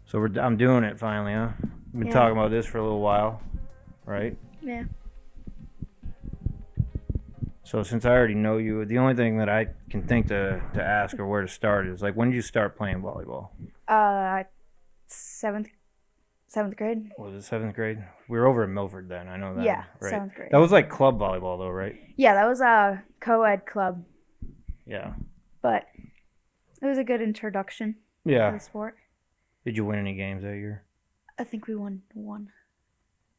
So I'm doing it finally, huh? Been talking about this for a little while, right? Yeah. So since I already know you, the only thing that I can think to ask or where to start is like, when did you start playing volleyball? Seventh grade. Was it seventh grade? We were over in Milford then. I know that. Yeah, right? seventh grade. That was like club volleyball though, right? Yeah, that was a co-ed club, Yeah. but it was a good introduction to Yeah. the sport. Did you win any games that year? I think we won one.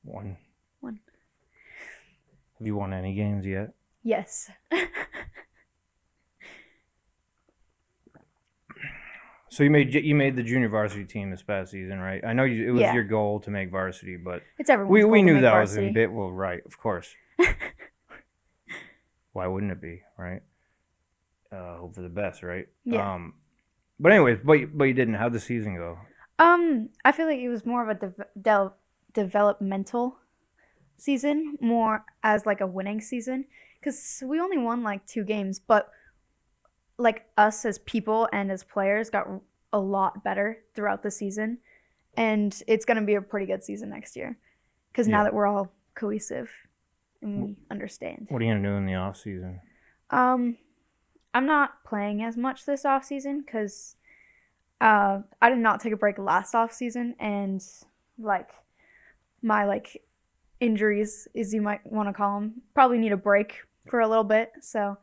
One. One. Have you won any games yet? Yes. So you made the junior varsity team this past season, right? I know it was your goal to make varsity, but It's everyone's goal we to knew make that varsity. was a bit right, of course. Why wouldn't it be, right? Hope for the best, right? Yeah. But anyways, but you didn't. How'd the season go? I feel like it was more of a developmental season, more as like a winning season, because we only won like 2 games, but like us as people and as players got a lot better throughout the season, and it's gonna be a pretty good season next year, because now that we're all cohesive and we understand. What are you gonna do in the off season? I'm not playing as much this off season because I did not take a break last off season, and like my injuries, as you might want to call them, probably need a break for a little bit. So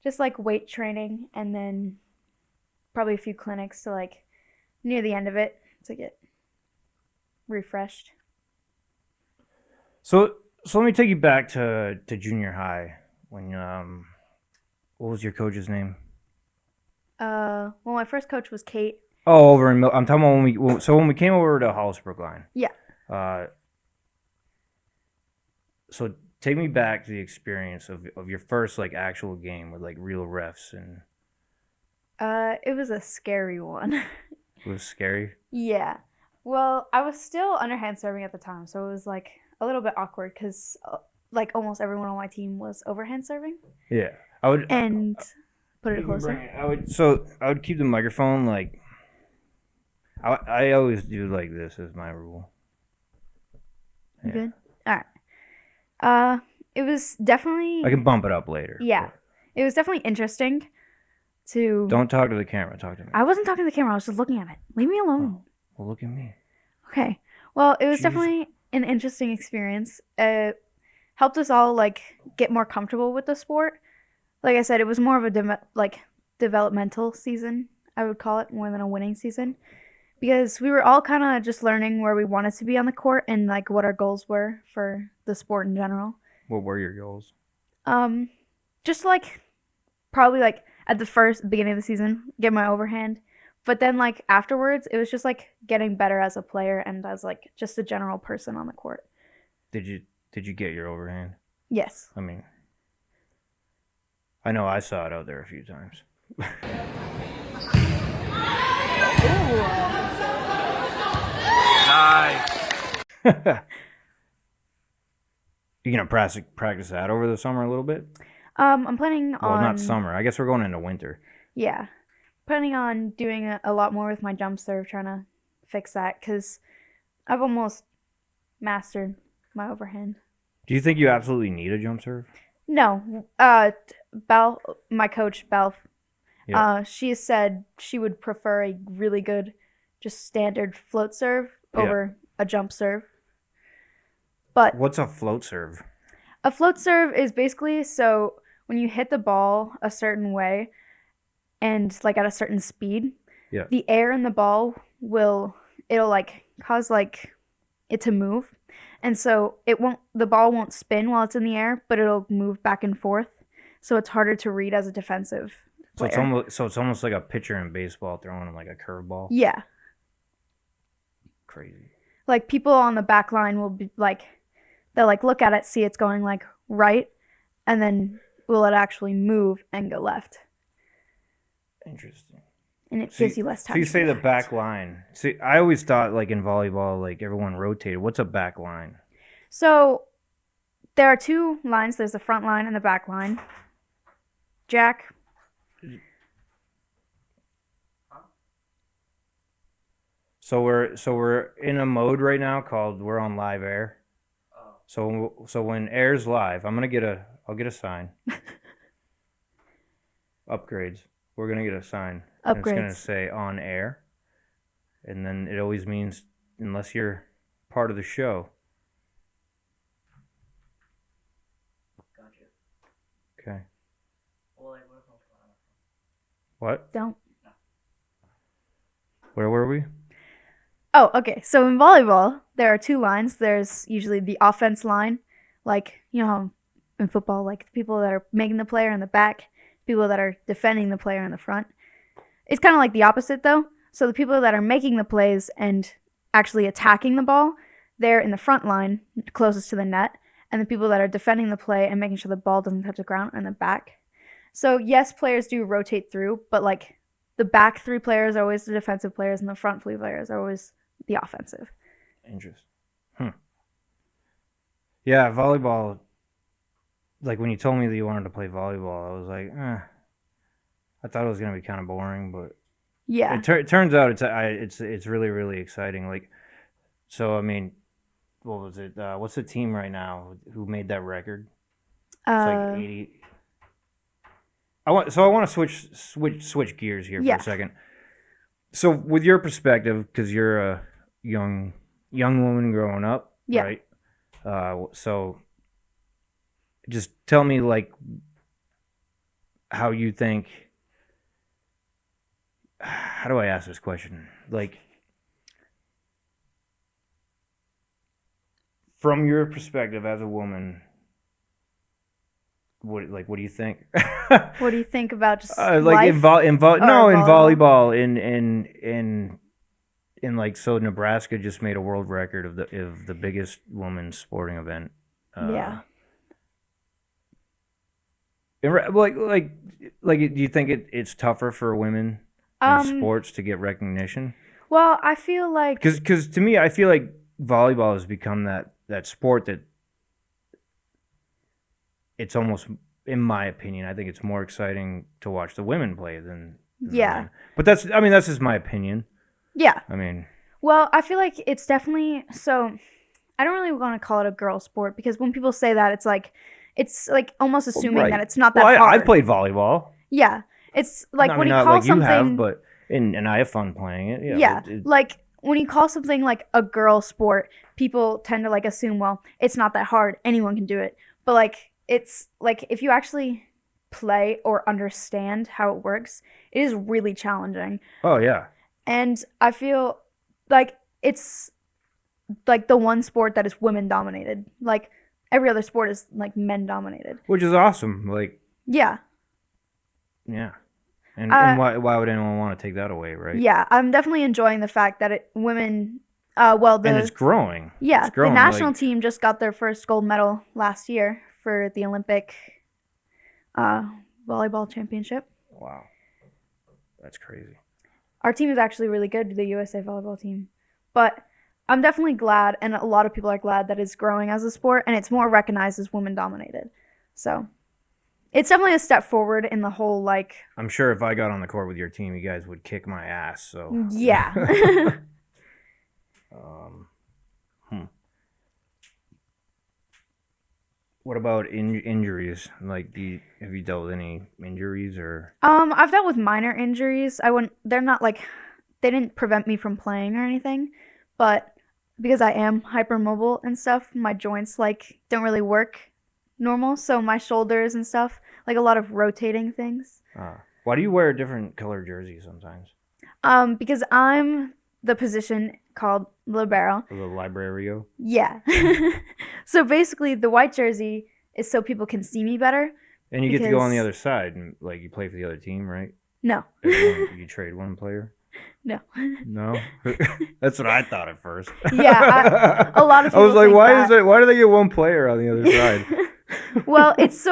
just like weight training, and then probably a few clinics to like near the end of it to get refreshed. So let me take you back to junior high when what was your coach's name? Well, my first coach was Kate. Oh, over in I'm talking about when we came over to Hollis Brookline. Yeah. So take me back to the experience of your first like actual game with like real refs and. It was a scary one. It was scary. Yeah. Well, I was still underhand serving at the time, so it was like a little bit awkward because like almost everyone on my team was overhand serving. Yeah, I would. And put it closer. I would keep the microphone like. I always do like this as my rule. Yeah. Good. All right. It was definitely. I can bump it up later. Yeah, but it was definitely interesting. Don't talk to the camera. Talk to me. I wasn't talking to the camera. I was just looking at it. Leave me alone. Oh, well, look at me. Okay. Well, it was definitely an interesting experience. It helped us all like get more comfortable with the sport. Like I said, it was more of a developmental season, I would call it, more than a winning season, because we were all kind of just learning where we wanted to be on the court and like what our goals were for the sport in general. What were your goals? Just like probably like at the beginning of the season, get my overhand. But then like afterwards, it was just like getting better as a player and as like just a general person on the court. Did you get your overhand? Yes. I mean, I know I saw it out there a few times. Nice. You gonna practice that over the summer a little bit? I'm planning on. Well, not summer. I guess we're going into winter. Yeah, planning on doing a lot more with my jump serve, trying to fix that because I've almost mastered my overhand. Do you think you absolutely need a jump serve? No. My coach, Belle, she said she would prefer a really good, just standard float serve over a jump serve. But what's a float serve? A float serve is basically so when you hit the ball a certain way and like at a certain speed, the air in the ball it'll like cause like it to move. And so the ball won't spin while it's in the air, but it'll move back and forth. So it's harder to read as a defensive player. So it's almost like a pitcher in baseball throwing like a curveball. Yeah. Crazy. Like people on the back line will be like, they'll like look at it, see it's going like right, and then will it actually move and go left. Interesting. And it gives you less time. So you say the back line. See, I always thought like in volleyball, like everyone rotated. What's a back line? So there are 2 lines. There's the front line and the back line. Jack. So we're in a mode right now called we're on live air. Oh. So when air's live, I'll get a sign. Upgrades. We're gonna get a sign. And it's gonna Upgrades. say on air, and then it always means unless you're part of the show. Gotcha. Okay. Well, like, where from? What? Don't. Where were we? Oh, okay. So in volleyball, there are two lines. There's usually the offense line, like, you know how in football, like the people that are making the player in the back, people that are defending the player in the front. It's kind of like the opposite, though. So the people that are making the plays and actually attacking the ball, they're in the front line, closest to the net. And the people that are defending the play and making sure the ball doesn't touch the ground are in the back. So, yes, players do rotate through, but, like, the back three players are always the defensive players, and the front three players are always the offensive. Interesting. Yeah, volleyball. Like when you told me that you wanted to play volleyball, I was like, I thought it was gonna be kind of boring, but Yeah. it turns out it's really really exciting. Like, so I mean, what was it? What's the team right now who made that record? It's like 80. I want to switch gears here Yeah. for a second. So, with your perspective, because you're a young woman growing up, Yeah. right? So, just tell me like how you think. How do I ask this question? Like, from your perspective as a woman, what do you think? What do you think about just like life? in or in volleyball? volleyball in like, so Nebraska just made a world record of the biggest women's sporting event. Yeah. Like do you think it's tougher for women in sports to get recognition? Well, I feel like Because to me, I feel like volleyball has become that sport that it's almost, in my opinion, I think it's more exciting to watch the women play than the Yeah. men. But that's just my opinion. yeah. I mean, Well, I feel like it's definitely so. I don't really want to call it a girl sport because when people say that, it's like almost assuming right. that it's not that well, I hard. played volleyball. Yeah, it's like I when mean, you not call like something. you have, but and I have fun playing it. Yeah. Yeah, it- like when you call something like a girl sport, people tend to like assume, well, it's not that hard, anyone can do it. But like it's like if you actually play or understand how it works, it is really challenging. oh yeah. And I feel like it's like the one sport that is women dominated. Like every other sport is like men dominated. Which is awesome. Like, Yeah. yeah. And Uh, why would anyone want to take that away, right? Yeah, I'm definitely enjoying the fact that women And it's growing. yeah, It's growing, the national like- team just got their first gold medal last year for the Olympic volleyball championship. Wow. That's crazy. Our team is actually really good, the USA volleyball team. But I'm definitely glad, and a lot of people are glad that it's growing as a sport and it's more recognized as women dominated. So it's definitely a step forward in the whole like I'm sure if I got on the court with your team, you guys would kick my ass. So yeah. What about injuries? Like, have you dealt with any injuries or? I've dealt with minor injuries. They're not like they didn't prevent me from playing or anything, but because I am hypermobile and stuff, my joints like don't really work normal, so my shoulders and stuff, like a lot of rotating things. Why do you wear a different color jersey sometimes? Because I'm the position called libero. For the librario? Yeah. So basically the white jersey is so people can see me better. And you get to go on the Because- other side and like you play for the other team, right? No. You trade one player? No. No? That's what I thought at first. Yeah, a lot of I was people like, think why that. why do they get one player on the other side? Well, it's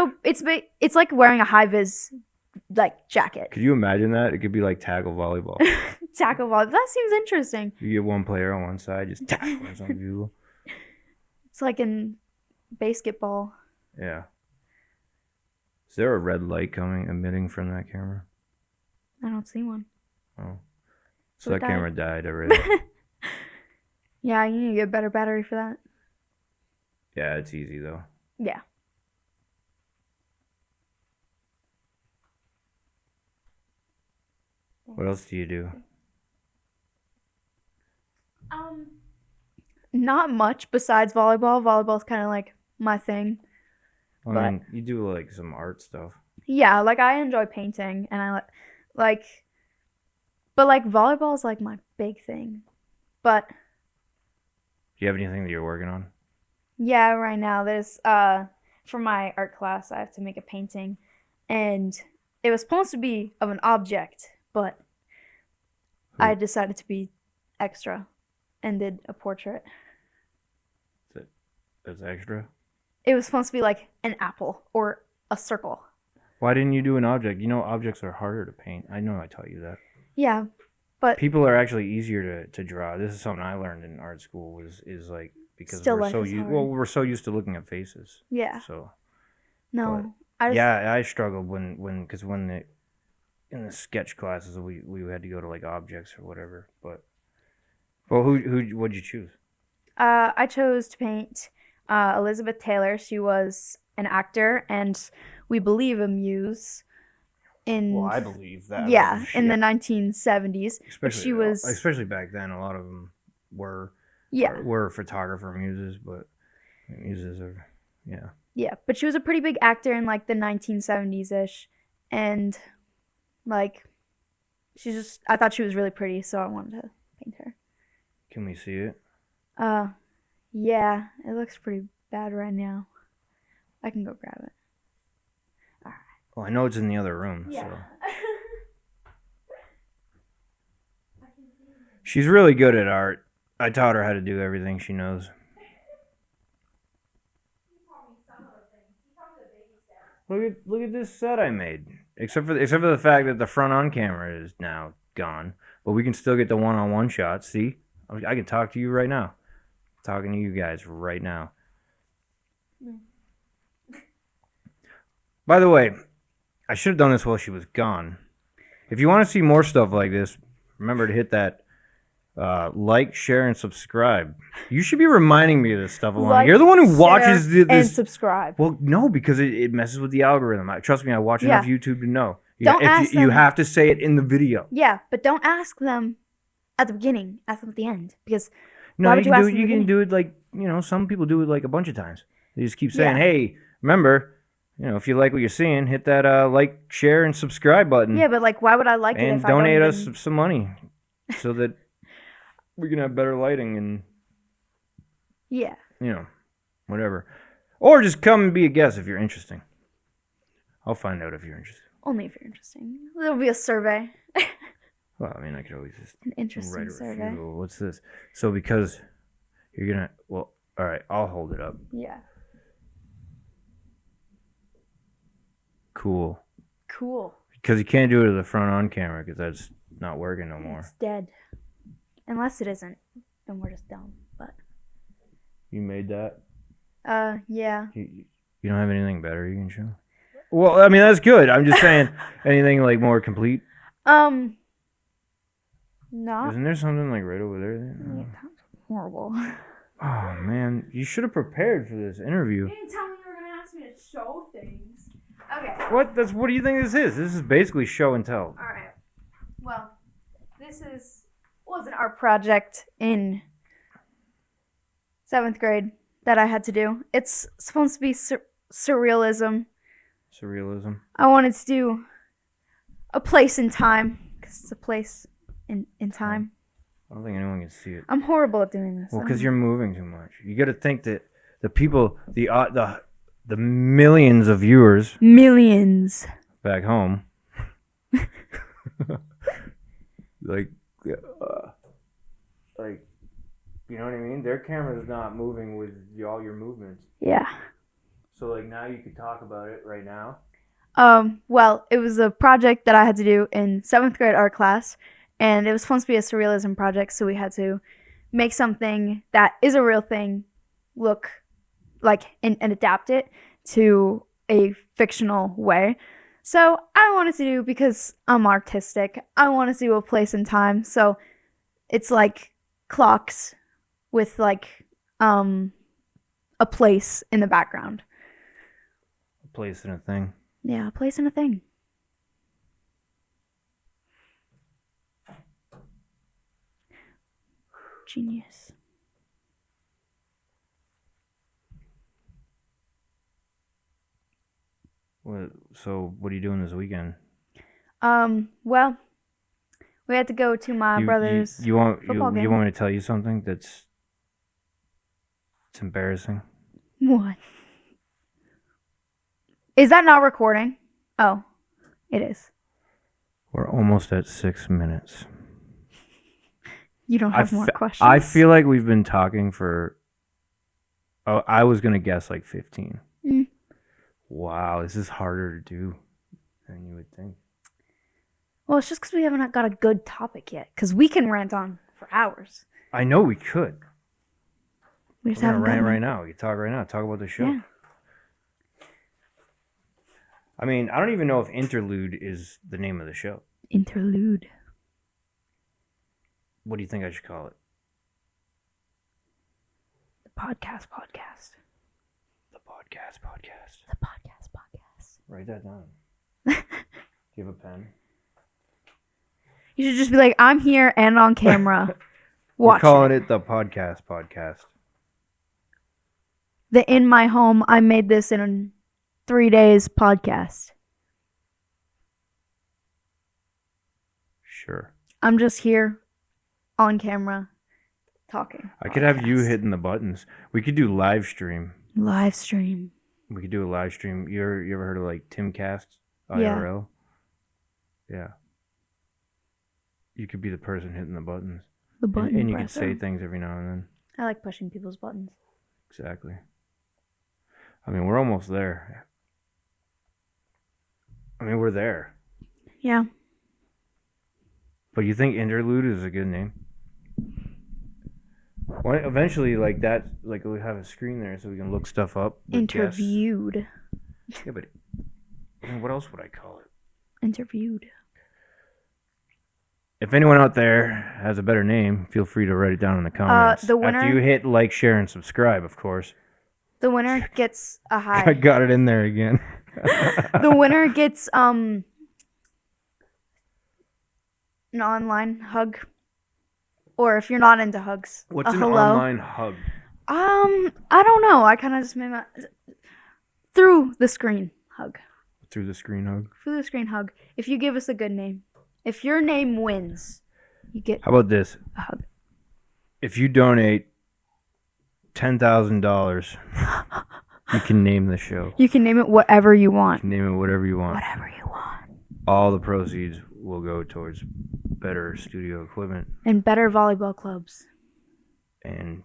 like wearing a high vis like jacket. Could you imagine that? It could be like tackle volleyball. Tackle ball. That seems interesting. You get one player on one side, just tackle or something beautiful. It's like in basketball. Yeah. Is there a red light emitting from that camera? I don't see one. Oh. So So that it camera died already. Yeah, you need to get a better battery for that. Yeah, it's easy though. Yeah. What else do you do? Not much besides volleyball. Volleyball's kind of like my thing. I But- mean, you do like some art stuff. Yeah, like I enjoy painting and I like but like volleyball is like my big thing. But Do you have anything that you're working on? yeah, right now there's for my art class I have to make a painting and it was supposed to be of an object, but I decided to be extra and did a portrait. That's extra. It was supposed to be like an apple or a circle. Why didn't you do an object? You know, objects are harder to paint. I know I taught you that. Yeah, but People are actually easier to draw. This is something I learned in art school. Is like because Still we're life so is hard. we're so used to looking at faces. yeah, So no, I just, yeah, I struggled when in the sketch classes we had to go to like objects or whatever. But well, who what'd you choose? I chose to paint Elizabeth Taylor. She was an actor and we believe a muse in Well, I believe that. yeah, like, in the 1970s. especially she was- especially back then. A lot of them were Yeah, were photographer muses, but muses are yeah. yeah, but she was a pretty big actor in like the 1970s ish, and like I thought she was really pretty, so I wanted to paint her. Can we see it? Yeah, it looks pretty bad right now. I can go grab it. Well, I know it's in the other room. So she's really good at art. I taught her how to do everything she knows. Look at this set I made. Except for the fact that the front on camera is now gone, but we can still get the one-on-one shots. See, I can talk to you right now. Talking to you guys right now. By the way, I should have done this while she was gone. If you want to see more stuff like this, remember to hit that like, share, and subscribe. You should be reminding me of this stuff, Alana. You're the one who watches share, this. and subscribe. Well, no, because it messes with the algorithm. Trust me, I watch Yeah. enough YouTube to know. Don't ask You them- have to say it in the video. Yeah, but don't ask them at the beginning. Ask them at the end because No, Why you would you can ask do in it. the You can beginning? do it like some people do it like a bunch of times. They just keep saying, Yeah. "Hey, remember, if you like what you're seeing, hit that like, share, and subscribe button, yeah, but like, why would I like it and if I don't donate even... us some money so that we can have better lighting and Yeah, whatever, or just come and be a guest if you're interesting. I'll find out if you're interested. only if you're interesting. There'll be a survey, Well, I mean, I could always just an interesting write a survey. refusal. What's this? So because you're gonna, well, all right, I'll hold it up. Yeah, Cool. cool. Because you can't do it to the front on camera because that's not working no more. It's dead, unless it isn't. Then we're just dumb. But You made that. yeah. You don't have anything better you can show? Well, I mean, that's good. I'm just saying anything like more complete. Not Isn't there something like right over there? yeah, that's horrible. Oh, man. You should have prepared for this interview. You didn't tell me you were gonna ask me to show things. Okay. What do you think this is? This is basically show and tell. All right. Well, this was an art project in 7th grade that I had to do. It's supposed to be surrealism. Surrealism. I wanted to do a place in time because it's a place in time. I don't think anyone can see it. I'm horrible at doing this. Well, because you're moving too much. You got to think that the people, the millions of viewers millions. back home, like, you know what I mean? Their camera's not moving with all your movements. Yeah. So like now you could talk about it right now. Well, it was a project that I had to do in 7th grade art class, and it was supposed to be a surrealism project, so we had to make something that is a real thing look like and adapt it to a fictional way. So I wanted to do, because I'm artistic, I wanted to do a place and time. So it's like clocks with like a place in the background. A place and a thing. Yeah, a place and a thing. Genius. So what are you doing this weekend? Well, we had to go to my brother's football game. You want me to tell you something it's embarrassing? What? Is that not recording? Oh, it is. We're almost at 6 minutes. You don't have more questions? I feel like we've been talking for... Oh, I was going to guess like 15. Wow, this is harder to do than you would think. Well, it's just because we haven't got a good topic yet. Because we can rant on for hours. I know we could. We just We're haven't gonna rant done right now. We can talk right now. Talk about the show. Yeah. I mean, I don't even know if interlude is the name of the show. Interlude. What do you think I should call it? The podcast. The podcast. The podcast. Write that down. Do you have a pen? You should just be like, I'm here and on camera. We're calling it the podcast. The In My Home, I made this in 3 days podcast. Sure. I'm just here on camera talking. I could have you hitting the buttons. We could do live stream. Live stream. We could do a live stream. You ever heard of like Timcast IRL? Yeah. You could be the person hitting the buttons. The button and you presser. can say things every now and then. I like pushing people's buttons. Exactly. I mean, we're almost there. I mean, we're there. Yeah. But you think interlude is a good name? Well, eventually, like that, like we have a screen there so we can look stuff up. Interviewed. Yeah, but I mean, what else would I call it? Interviewed. If anyone out there has a better name, feel free to write it down in the comments. The winner, after you hit like, share, and subscribe, of course. The winner gets a high. I got it in there again. The winner gets an online hug. Or if you're not into hugs, what's an hello. Online hug? I don't know. I kind of just made my through the screen hug. Through the screen hug. Through the screen hug. If you give us a good name, if your name wins, you get. How about this? A hug. If you donate $10,000, you can name the show. You can name it whatever you want. You can name it whatever you want. Whatever you want. All the proceeds will go towards better studio equipment and better volleyball clubs. And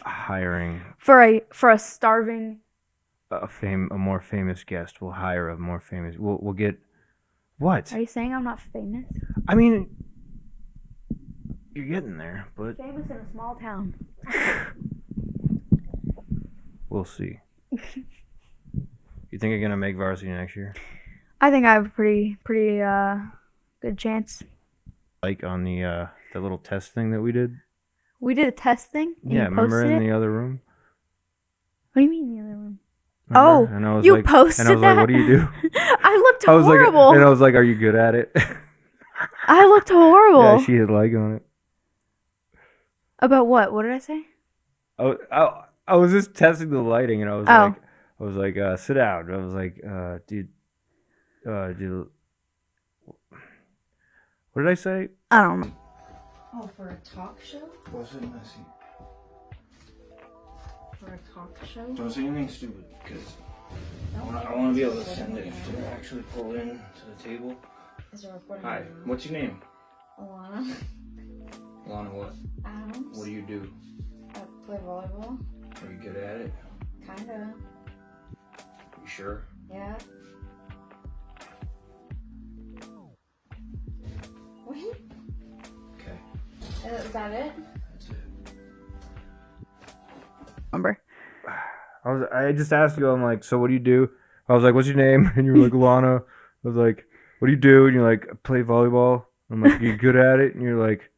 hiring for a starving a more famous guest. We'll hire a more famous. We'll get what? Are you saying I'm not famous? I mean, you're getting there, but famous in a small town. We'll see. You think you're gonna make varsity next year? I think I have a pretty good chance. Like on the little test thing that we did. We did a test thing. And yeah, remember in the other room? What do you mean in the other room? Remember? Oh, and I was you like, posted and I was that? like, what do you do? I looked horrible. Like, and I was like, are you good at it? I looked horrible. Yeah, she had like on it. About what? What did I say? I was just testing the lighting, and I was like, sit down. I was like, dude, what did I say? I don't know. Oh, for a talk show? What's it messy? For a talk show? Don't say anything stupid, because I want to be able to send it to actually pull in to the table. Is there recording? Hi, what's your name? Alana. Alana what? Adams. What do you do? I play volleyball. Are you good at it? Kinda. You sure? Yeah. What? Okay. Is that it? That's it. Remember? I just asked you. I'm like, so what do you do? I was like, what's your name? And you were like, Lana. I was like, what do you do? And you're like, I play volleyball. I'm like, are you good at it? And you're like,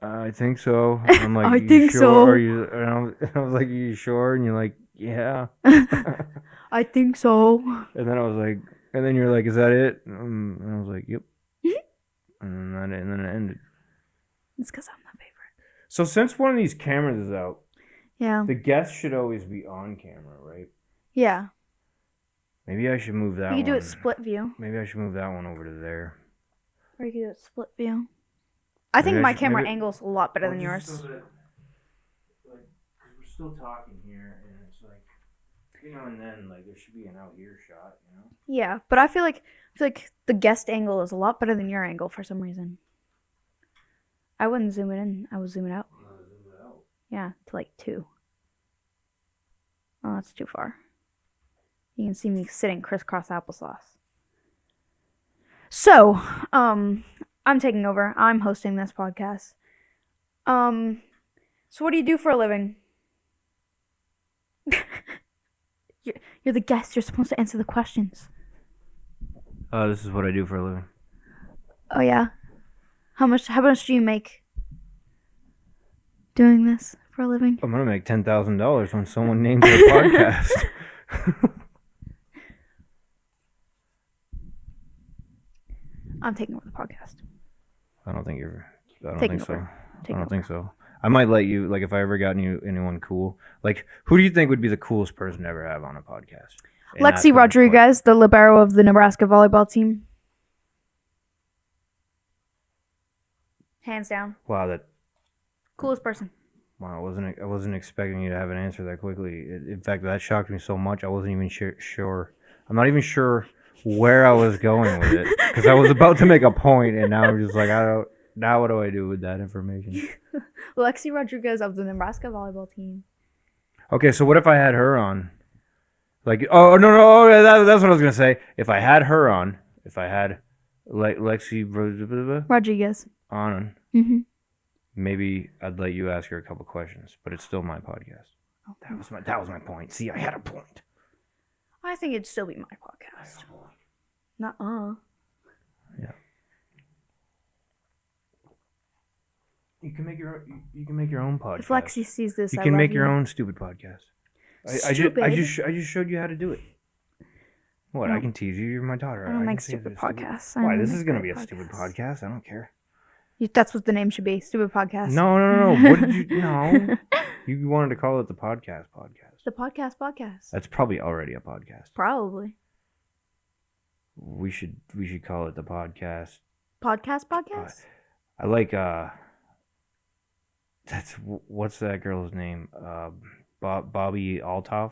I think so. I'm like, I you think sure? so. Are you? And I was like, you sure? And you're like, yeah. I think so. And then I was like, and then you're like, is that it? And I was like, yep. And then it ended. It's because I'm the favorite. So since one of these cameras is out, Yeah. the guest should always be on camera, right? Yeah. Maybe I should move that You one. could do it split view. Maybe I should move that one over to there. Or you could do it split view. I think Maybe I my should- camera maybe- angle's a lot better than Well, yours. just so that, like, 'cause we're still talking here, and it's like, and then like there should be an out here shot, Yeah, but I feel like the guest angle is a lot better than your angle for some reason. I wouldn't zoom it in. I would zoom it out. Zoom it out. Yeah, to like 2. Oh, that's too far. You can see me sitting crisscross applesauce. So, I'm taking over. I'm hosting this podcast. So what do you do for a living? You're the guest. You're supposed to answer the questions. This is what I do for a living. Oh yeah. How much do you make doing this for a living? I'm gonna make $10,000 when someone names their podcast. I'm taking over the podcast. I don't think Taking so. over. I don't think so. I might let you, like, if I ever got anyone cool. Like, who do you think would be the coolest person to ever have on a podcast? And ask Lexi them a Rodriguez, the libero of the Nebraska volleyball team. Hands down. question. Wow, Coolest person. I wasn't expecting you to have an answer that quickly. In fact, that shocked me so much. I wasn't even sure. I'm not even sure where I was going with it because I was about to make a point, and now I'm just like, Now what do I do with that information? Lexi Rodriguez of the Nebraska volleyball team. Okay, so what if I had her on? Like, oh no, that's what I was gonna say. If I had her on, if I had Lexi Rodriguez. on, Mm-hmm. maybe I'd let you ask her a couple questions, but it's still my podcast. Oh. That was my point. See, I had a point. I think it'd still be my podcast. Nuh-uh. Yeah. You can make your own podcast. If Lexi sees this, You I can love make you. your own stupid podcast. I just showed you how to do it. What? No. I can tease you. You're my daughter. I don't can make say stupid this podcasts. I Why? only This make is gonna great be a stupid podcasts. podcast. I don't care. That's what the name should be. Stupid podcast. No. What did you? No. You wanted to call it the podcast. The podcast. That's probably already a podcast. Probably. We should call it the podcast. Podcast. I like what's that girl's name? Bobby Altoff.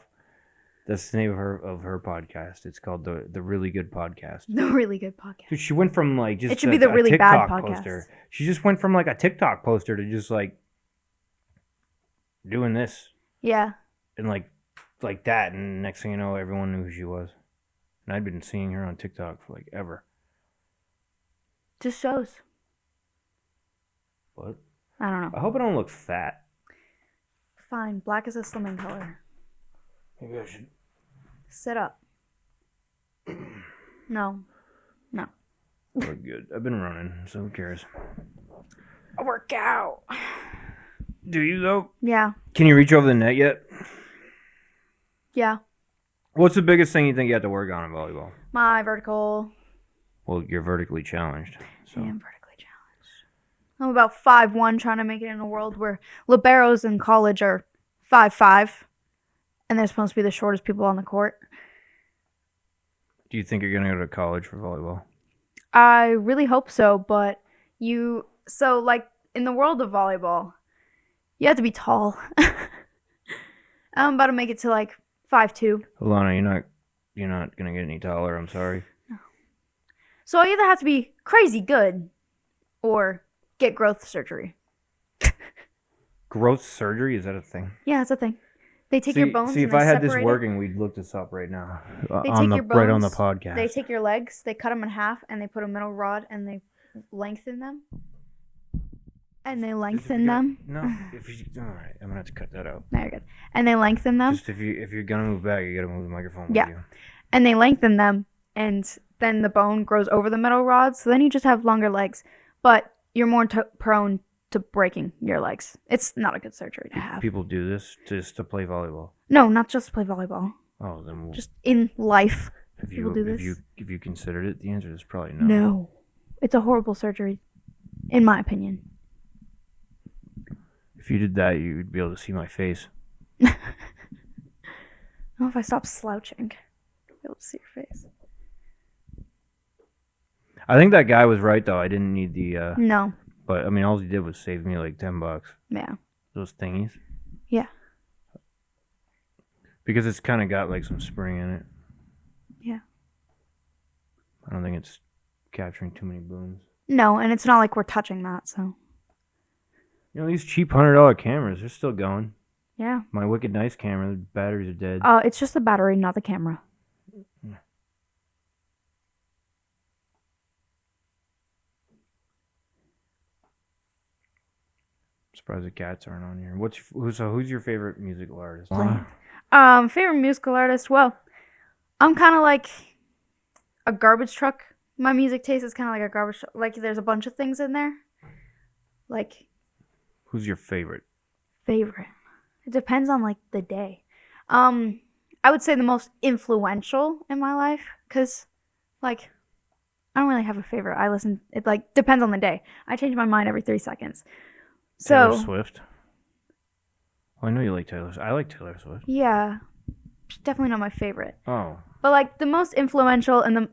That's the name of her podcast. It's called the Really Good Podcast. The Really Good Podcast. Dude, she went from like just It should be the Really Bad TikTok Podcast. poster. She just went from like a TikTok poster to just like doing this Yeah. and like that, and next thing you know, everyone knew who she was. And I'd been seeing her on TikTok for like ever. Just shows. What? I don't know. I hope I don't look fat. Fine. Black is a slimming color. Maybe I should. Sit up. No. Look good. I've been running, so who cares? I work out. Do you though? Yeah. Can you reach over the net yet? Yeah. What's the biggest thing you think you have to work on in volleyball? My vertical. Well, you're vertically challenged. So. I am vertically challenged. I'm about 5'1", trying to make it in a world where liberos in college are 5'5", and they're supposed to be the shortest people on the court. Do you think you're gonna go to college for volleyball? I really hope so, but like in the world of volleyball, you have to be tall. I'm about to make it to like 5'2". Alana, you're not gonna get any taller. I'm sorry. No. So I either have to be crazy good, or get growth surgery. Growth surgery, is that a thing? Yeah, it's a thing. They take your bones. See, and if they I had this separate it. working, we'd look this up right now. They take your bones, right on the podcast. They take your legs, they cut them in half, and they put a metal rod, and they lengthen them. And they lengthen them. No, all right, I'm gonna have to cut that out. No, you're good. And they lengthen them. Just if you're gonna move back, you gotta move the microphone Yeah. with you. And they lengthen them, and then the bone grows over the metal rod, so then you just have longer legs. But you're more prone to breaking your legs. It's not a good surgery to have. People do this just to play volleyball. No, not just to play volleyball. Oh, then Just in life. if people you do if this. you if you considered it, the answer is probably no. No. It's a horrible surgery, in my opinion. If you did that, you'd be able to see my face. Oh, if I stop slouching, I'll be able to see your face. I think that guy was right though. I didn't need the. No. But I mean, all he did was save me like $10. Yeah. Those thingies. Yeah. Because it's kind of got like some spring in it. Yeah. I don't think it's capturing too many booms. No, and it's not like we're touching that, so. You know, these cheap $100 cameras, they're still going. Yeah. My wicked nice camera, the batteries are dead. It's just the battery, not the camera. Surprised the cats aren't on here. Who's your favorite musical artist? Favorite musical artist? Well, I'm kind of like a garbage truck. My music taste is kind of like a garbage truck. Like, there's a bunch of things in there. Like, Who's your favorite? favorite. It depends on, like, the day. I would say the most influential in my life, because, like, I don't really have a favorite. It, like, depends on the day. I change my mind every 3 seconds. Taylor So, Swift. Well, I know you like Taylor Swift. I like Taylor Swift. yeah, she's definitely not my favorite. Oh. But, like, the most influential and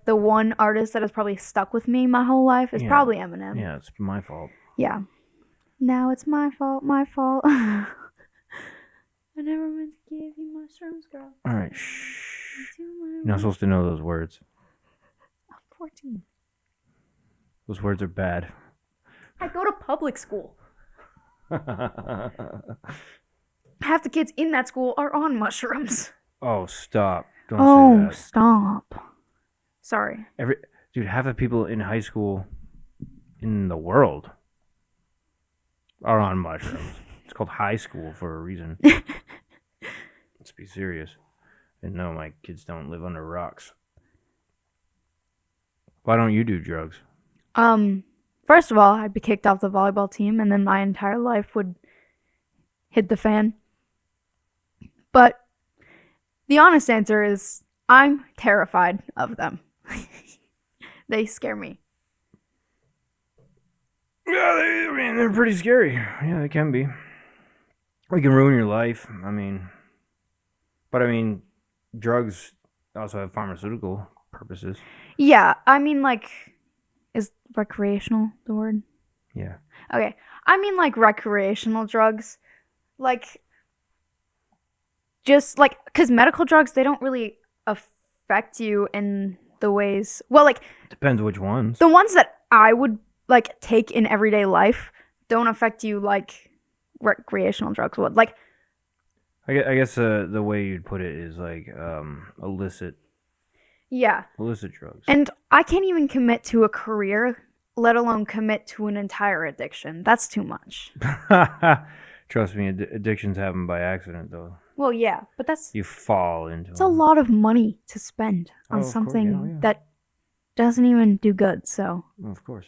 the one artist that has probably stuck with me my whole life is Yeah. probably Eminem. Yeah, it's my fault. Yeah. Now it's my fault, my fault. I never meant to give you mushrooms, girl. All right, shh. Into my You're not room. supposed to know those words. I'm 14. Those words are bad. I go to public school. Half the kids in that school are on mushrooms. Oh, stop. Don't Oh, say that. stop. Sorry. Dude, half the people in high school in the world are on mushrooms. It's called high school for a reason. Let's be serious. And no, my kids don't live under rocks. Why don't you do drugs? First of all, I'd be kicked off the volleyball team, and then my entire life would hit the fan. But the honest answer is I'm terrified of them. They scare me. Yeah, they're pretty scary. Yeah, they can be. They can ruin your life. But drugs also have pharmaceutical purposes. Yeah, I mean, like, is recreational the word? Yeah. Okay. I mean, like, recreational drugs. Like, just, like, because medical drugs, they don't really affect you in the ways... Well, like... Depends which ones. The ones that I would, like, take in everyday life don't affect you like recreational drugs would. Like... I guess the way you'd put it is, like, illicit... Yeah. Illicit drugs. And I can't even commit to a career, let alone commit to an entire addiction. That's too much. Trust me, addictions happen by accident, though. Well, yeah, but that's... You fall into It's them. a lot of money to spend on Oh, of course, something yeah. that doesn't even do good, so... Of course.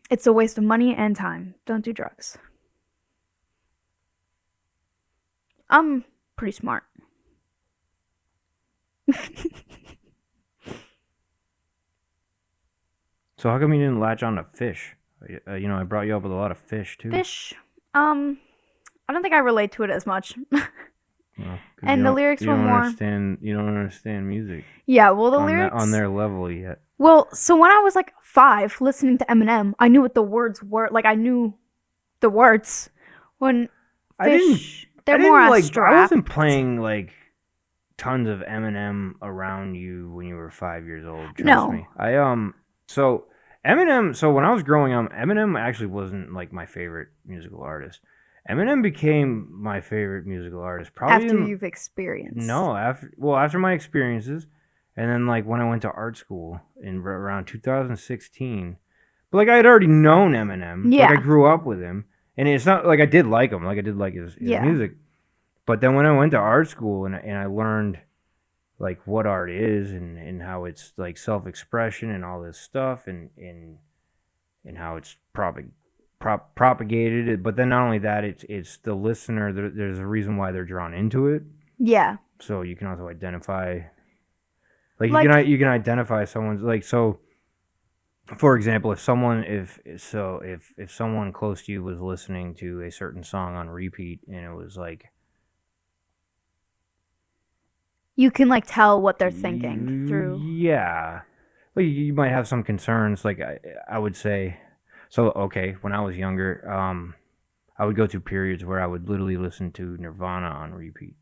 It's a waste of money and time. Don't do drugs. I'm pretty smart. So how come you didn't latch on to fish? I brought you up with a lot of fish, too. Fish, I don't think I relate to it as much. Well, 'cause And you the don't- lyrics you were don't more... You don't understand music. Yeah, well, the on lyrics... on their level yet. Well, so when I was like 5, listening to Eminem, I knew what the words were. Like, I knew the words. When fish, they're more abstract. I wasn't playing like tons of Eminem around you when you were 5 years old. Trust No. me. So Eminem. So when I was growing up, Eminem actually wasn't like my favorite musical artist. Eminem became my favorite musical artist probably After you've experienced. No, after my experiences, and then like when I went to art school in around 2016. But like I had already known Eminem. Yeah. Like I grew up with him, and it's not like I did like him. Like I did like his Yeah. music. But then when I went to art school and I learned like what art is and how it's like self-expression and all this stuff and how it's propagated. But then not only that, it's the listener. There's a reason why they're drawn into it. Yeah. So you can also identify, like you can identify someone's like so. For example, if someone if someone close to you was listening to a certain song on repeat and it was like you can like tell what they're thinking through. Yeah, well, you might have some concerns. Like I would say, so okay, when I was younger, I would go through periods where I would literally listen to Nirvana on repeat.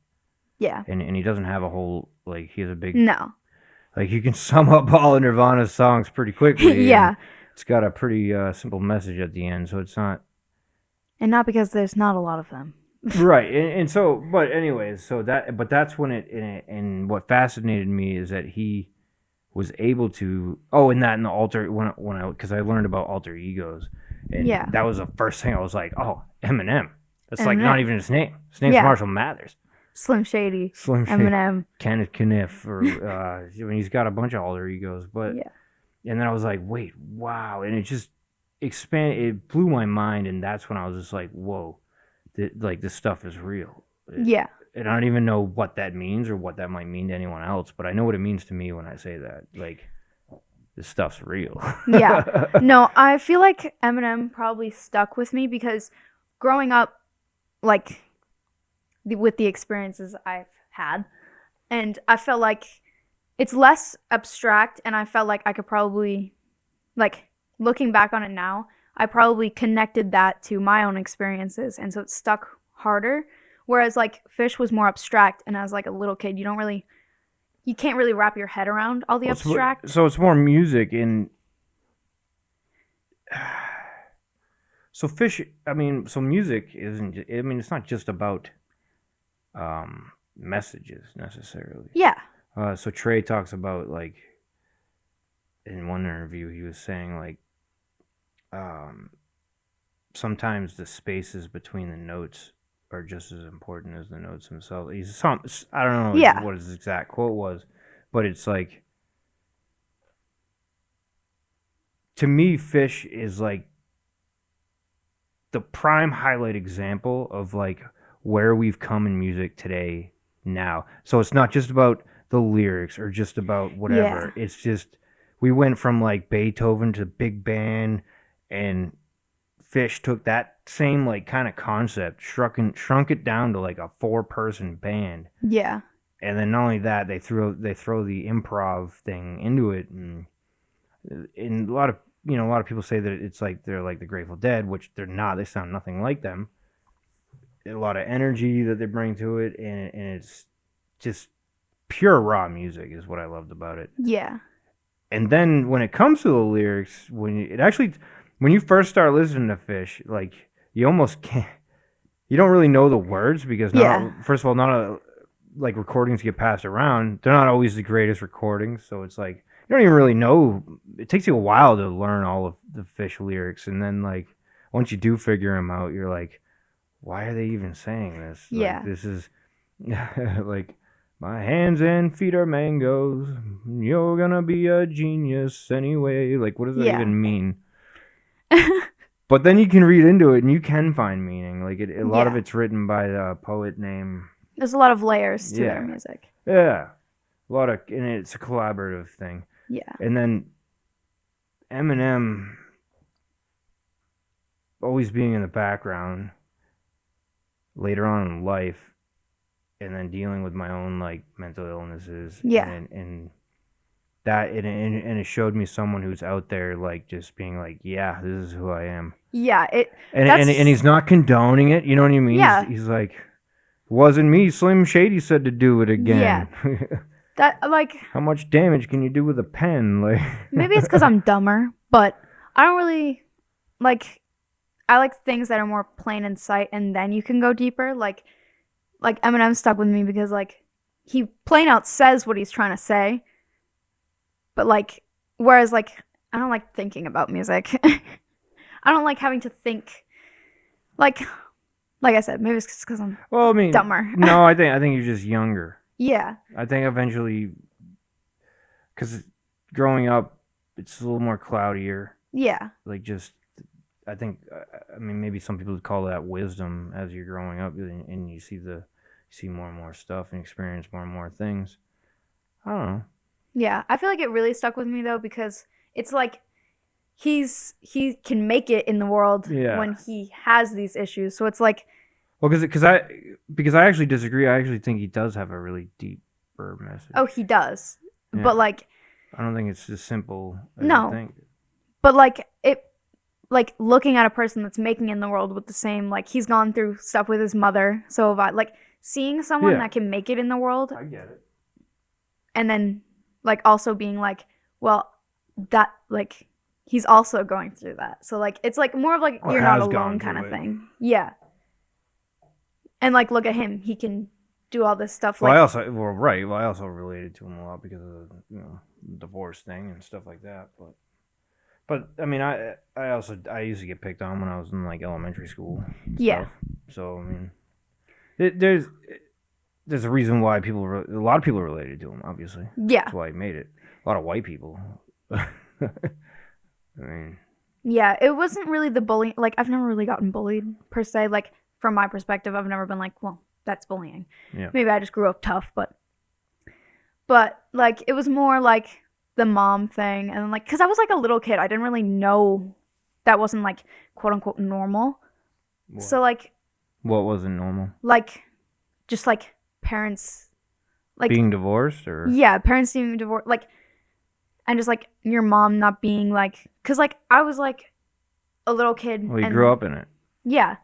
Yeah. And he doesn't have a whole like he has a big No. Like you can sum up all of Nirvana's songs pretty quickly. Yeah. It's got a pretty simple message at the end, so it's not. And not because there's not a lot of them. Right, and so, but anyways, that's when and what fascinated me is that he was able to. Oh, and that in the alter when I because I learned about alter egos, and Yeah. that was the first thing I was like, oh, Eminem. That's like Eminem. not even his name. His name's Yeah. Marshall Mathers. Slim Shady. Slim Shady. Eminem. Kenneth Kniff, or when he's got a bunch of alter egos, but Yeah. and then I was like, wait, wow, and it just expanded. It blew my mind, and that's when I was just like, whoa, like this stuff is real. Yeah. And I don't even know what that means or what that might mean to anyone else, but I know what it means to me when I say that. Like, this stuff's real. Yeah. No, I feel like Eminem probably stuck with me because growing up, like, with the experiences I've had, and I felt like it's less abstract, and I felt like I could probably, like, looking back on it now, I probably connected that to my own experiences, and so it stuck harder. Whereas, like, Fish was more abstract, and as, like, a little kid, you can't really wrap your head around all the abstract. So it's more music and so Fish. I mean, so music isn't. I mean, it's not just about messages necessarily. Yeah. So Trey talks about, like, in one interview he was saying, like, sometimes the spaces between the notes are just as important as the notes themselves. I don't know what his exact quote was, but it's like, to me, Fish is like the prime highlight example of like where we've come in music today now. So it's not just about the lyrics or just about whatever. Yeah. It's just we went from like Beethoven to big band, and Fish took that same like kind of concept, shrunk it down to like a 4-person band. Yeah. And then not only that, they throw the improv thing into it, and a lot of people say that it's like they're like the Grateful Dead, which they're not. They sound nothing like them. A lot of energy that they bring to it, and it's just pure raw music is what I loved about it. Yeah. And then when it comes to the lyrics, when you first start listening to Fish, like you almost can't, you don't really know the words because first of all, like recordings get passed around. They're not always the greatest recordings, so it's like you don't even really know. It takes you a while to learn all of the Fish lyrics, and then like once you do figure them out, you're like, why are they even saying this? Yeah. Like, this is like, my hands and feet are mangoes. You're gonna be a genius anyway. Like, what does that even mean? But then you can read into it and you can find meaning. Like a lot of it's written by a poet named. There's a lot of layers to their music. Yeah, and it's a collaborative thing. Yeah. And then Eminem always being in the background later on in life, and then dealing with my own like mental illnesses. Yeah. And that and it showed me someone who's out there like just being like, yeah, this is who I am. Yeah. And he's not condoning it. You know what I mean? Yeah. He's like, wasn't me. Slim Shady said to do it again. Yeah. That like. How much damage can you do with a pen? Like. Maybe it's because I'm dumber, but I don't really like. I like things that are more plain in sight, and then you can go deeper. Like Eminem stuck with me because like he plain out says what he's trying to say, but like whereas like I don't like thinking about music. I don't like having to think. Like I said, maybe it's because I'm dumber. No, I think you're just younger. Yeah. I think eventually, because growing up, it's a little more cloudier. Yeah. Like just, I think, I mean, maybe some people would call that wisdom as you're growing up, and you see more and more stuff and experience more and more things. I don't know. Yeah. I feel like it really stuck with me though because it's like he can make it in the world Yeah. when he has these issues. So it's like, Well, because I actually disagree. I actually think he does have a really deeper message. oh, he does. Yeah. But like, I don't think it's as simple as No. you think. but like looking at a person that's making it in the world with the same, like he's gone through stuff with his mother. So if I like seeing someone Yeah. that can make it in the world I get it. and then like also being like, well, that like he's also going through that. So like it's like more of like Or you're not has alone gone kind of through it. thing. Yeah. And like look at him, he can do all this stuff. Well, Like I also related to him a lot because of the divorce thing and stuff like that. But I mean, I used to get picked on when I was in like elementary school. and Yeah. stuff. So I mean, there's a reason why a lot of people related to him. Obviously, yeah, that's why he made it. A lot of white people. I mean, yeah. It wasn't really the bullying. Like I've never really gotten bullied per se. Like from my perspective, I've never been like, well, that's bullying. Yeah. Maybe I just grew up tough, but like it was more like the mom thing, and like because I was like a little kid, I didn't really know that wasn't like quote unquote normal. what, So like what wasn't normal? just like parents like Being divorced or yeah, parents being divorced, like, and just like your mom not being like, cause like I was like a little kid. well, you and, grew up in it. Yeah,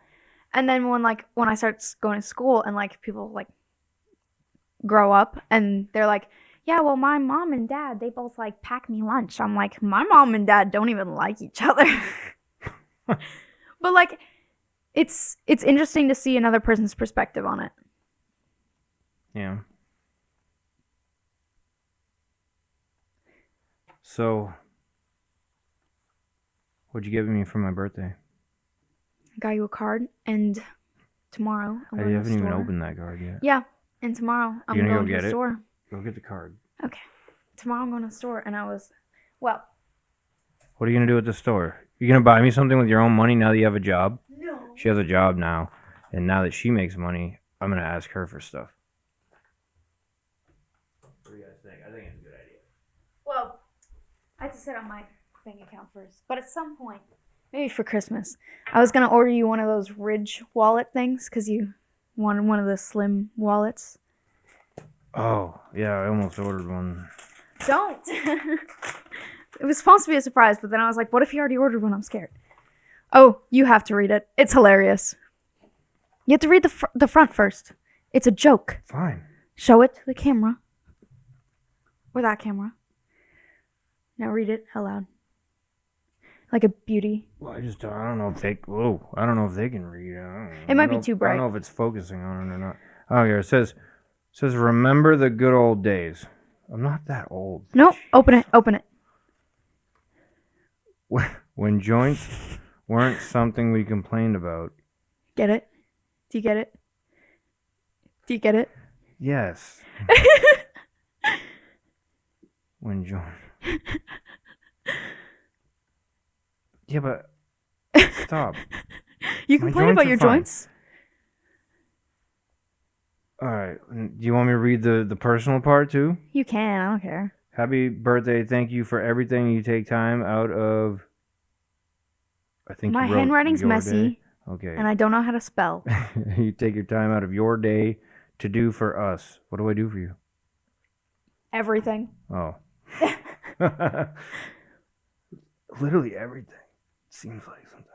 and then when I started going to school and like people like grow up and they're like, yeah, well, my mom and dad, they both like pack me lunch. I'm like, my mom and dad don't even like each other. But like, it's interesting to see another person's perspective on it. Yeah. So, what'd you give me for my birthday? I got you a card, and tomorrow I'm I going to the haven't even store. opened that card yet. Yeah, and tomorrow I'm You gonna going go to get the it? store. Go get the card. Okay. Tomorrow I'm going to the store, and I was, well, What are you gonna do at the store? You gonna buy me something with your own money now that you have a job? no. She has a job now, and now that she makes money, I'm gonna ask her for stuff. What do you guys think? I think it's a good idea. Well, I have to set up my bank account first, but at some point, maybe for Christmas, I was going to order you one of those Ridge wallet things because you wanted one of the slim wallets. Oh, yeah, I almost ordered one. Don't. It was supposed to be a surprise, but then I was like, what if you already ordered one? I'm scared. Oh, you have to read it. It's hilarious. You have to read the front first. It's a joke. Fine. Show it to the camera. Or that camera. Now read it aloud. Like a beauty. Well, I don't know if they. Whoa, I don't know if they can read. It might be I too bright. don't know if it's focusing on it or not. Oh, here it says, remember the good old days. I'm not that old. No, open it. Open it. When joints weren't something we complained about. Get it? Do you get it? Do you get it? Yes. When joints. Yeah, but stop. You My complain about joints are your fine. joints? All right. Do you want me to read the personal part too? You can. I don't care. Happy birthday. Thank you for everything you take time out of. I think My you wrote handwriting's your messy, day. Okay. and I don't know how to spell. You take your time out of your day to do for us. What do I do for you? Everything. Oh. Literally everything. Seems like sometimes.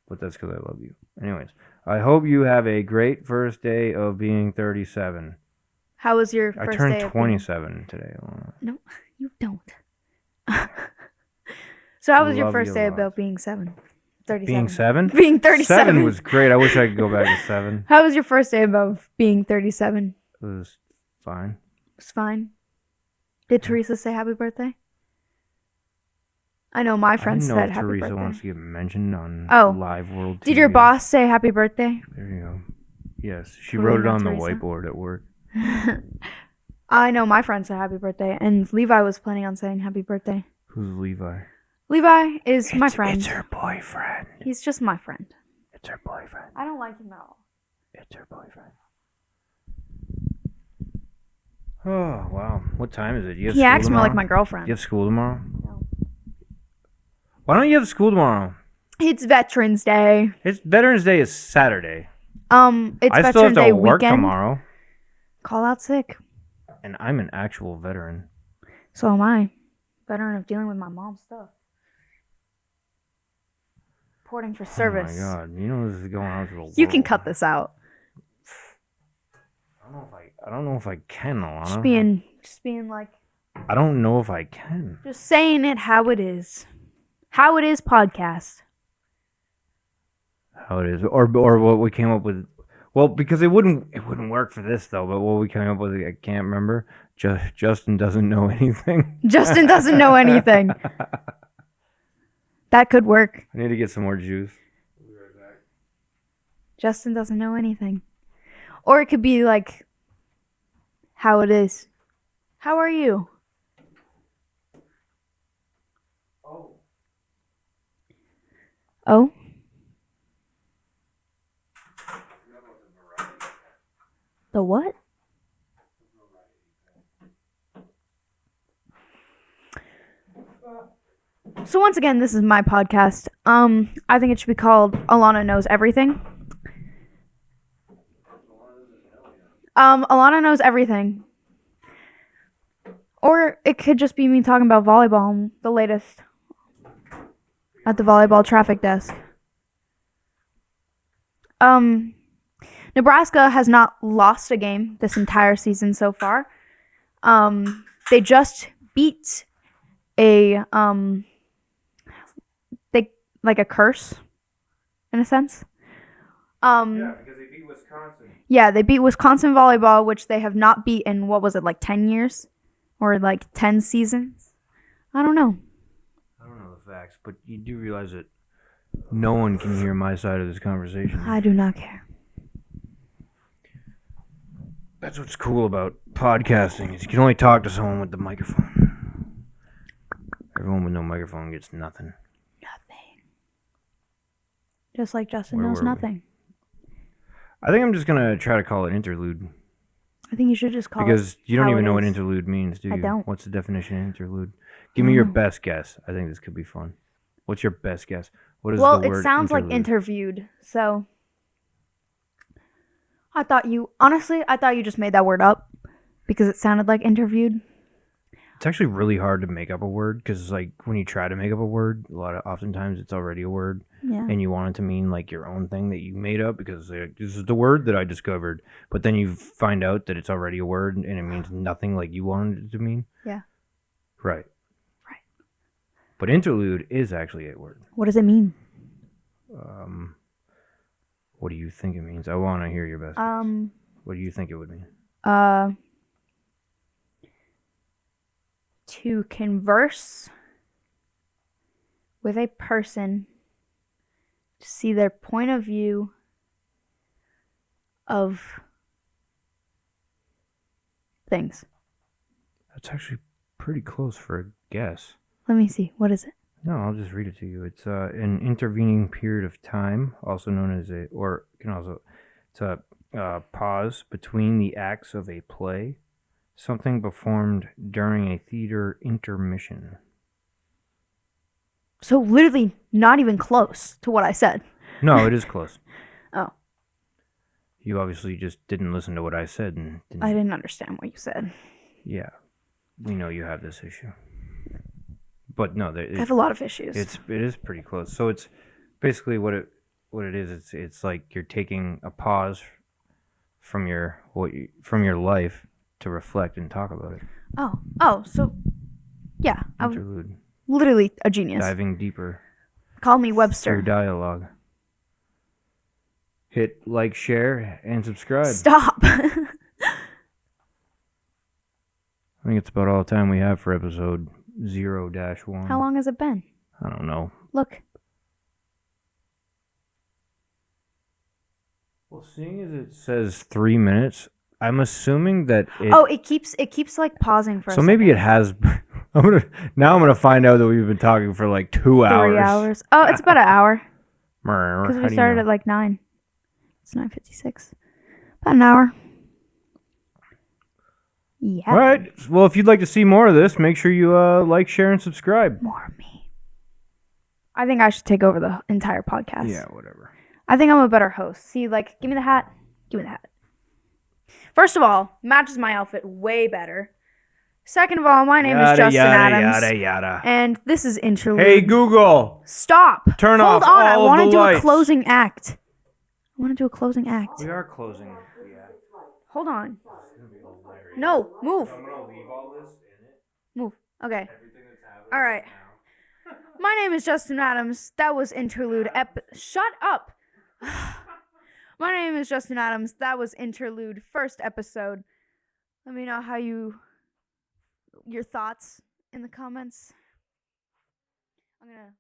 But that's because I love you. Anyways, I hope you have a great first day of being 37. How was your I first turned day of 27 today. Alana. No, you don't. So how was your Love first you day a lot. about being 37? Being 7? Being 37. 7 was great. I wish I could go back to 7. How was your first day about being 37? It was fine. It's fine. Did Teresa say happy birthday? I know my I friends didn't know said if happy Teresa birthday. wants to get mentioned on Oh. live world TV. Did your boss say happy birthday? There you go. Yes, she Really wrote it not on the Teresa? whiteboard at work. I know my friend said happy birthday, and Levi was planning on saying happy birthday. Who's Levi? Levi is my friend. It's her boyfriend. He's just my friend. It's her boyfriend. I don't like him at all. It's her boyfriend. Oh, wow. What time is it? You have He school acts more tomorrow? like my girlfriend. You have school tomorrow? No. Why don't you have school tomorrow? It's Veterans Day. It's Veterans Day is Saturday. It's I Veterans still have to Day work weekend. tomorrow. Call out sick. And I'm an actual veteran. So am I. Veteran of dealing with my mom's stuff. Reporting for service. Oh my god. You know this is going on to the world. You can cut this out. I don't know if I can, Alana. Just being like, I don't know if I can. just saying it how it is. How it is podcast. How it is. Or what we came up with. Well, because it wouldn't work for this though, but what we came up with, I can't remember. Justin doesn't know anything. Justin doesn't know anything. That could work. I need to get some more juice. Justin doesn't know anything. Or it could be like, how it is. How are you? Oh? The what? So once again, this is my podcast. I think it should be called Alana Knows Everything. Alana Knows Everything. Or it could just be me talking about volleyball and the latest at the volleyball traffic desk. Nebraska has not lost a game this entire season so far. They just beat a a curse in a sense. Yeah, because they beat Wisconsin. Yeah, they beat Wisconsin volleyball, which they have not beat in, what was it, like 10 years? Or like 10 seasons? I don't know. I don't know the facts, but you do realize that no one can hear my side of this conversation. I do not care. That's what's cool about podcasting is you can only talk to someone with the microphone. Everyone with no microphone gets nothing. Nothing. Just like Justin Where knows were we? nothing. I think I'm just gonna try to call it interlude I think you should just call because it you don't how even it know what is. interlude means, do you? I don't. What's the definition of interlude? Give me your best guess. I think this could be fun. What's your best guess? What is Well, the word it sounds like interlude? interviewed, so I thought you just made that word up because it sounded like interviewed. It's actually really hard to make up a word because, like, when you try to make up a word, oftentimes it's already a word, Yeah. and you want it to mean like your own thing that you made up because this is the word that I discovered. But then you find out that it's already a word and it means nothing like you wanted it to mean. Yeah. Right. Right. But interlude is actually a word. What does it mean? What do you think it means? I want to hear your best. Guess. What do you think it would mean? To converse with a person to see their point of view of things. That's actually pretty close for a guess. Let me see. What is it? No, I'll just read it to you. It's an intervening period of time, also known as it's a pause between the acts of a play, something performed during a theater intermission. So literally not even close to what I said. No, it is close. Oh, You obviously just didn't listen to what I said, and I didn't understand what you said. yeah, we know you have this issue. But no, I have a lot of issues. it is pretty close. So it's basically what it is. It's like you're taking a pause from your life to reflect and talk about it. So yeah, I'm Interlude, literally a genius. diving deeper Call me through Webster. dialogue. Hit like, share, and subscribe. Stop. I think it's about all the time we have for episode 0-1. How long has it been? I don't know. Look. Well, seeing as it says 3 minutes, I'm assuming that it. Oh, it keeps like pausing for. So a maybe second. it has. I'm gonna find out that we've been talking for like 2 hours. 3 hours. Oh, it's about an hour Because because we started at like 9. It's 9:56. About an hour. Yeah. All right. Well, if you'd like to see more of this, make sure you like, share, and subscribe. More of me. I think I should take over the entire podcast. Yeah, whatever. I think I'm a better host. See, like, give me the hat. Give me the hat. First of all, matches my outfit way better. Second of all, my name is Justin Adams. Yada, yada. And this is Interlude. Hey, Google. Stop. Turn Hold off on. I all want the to do lights. a closing act. I want to do a closing act. We are closing. Yeah. Hold on. No, move. I'm going to leave all this in it. Move. Okay. Everything that's happening All right. now. My name is Justin Adams. That was Interlude. Shut up. My name is Justin Adams. That was Interlude, first episode. Let me know how your thoughts in the comments. I'm gonna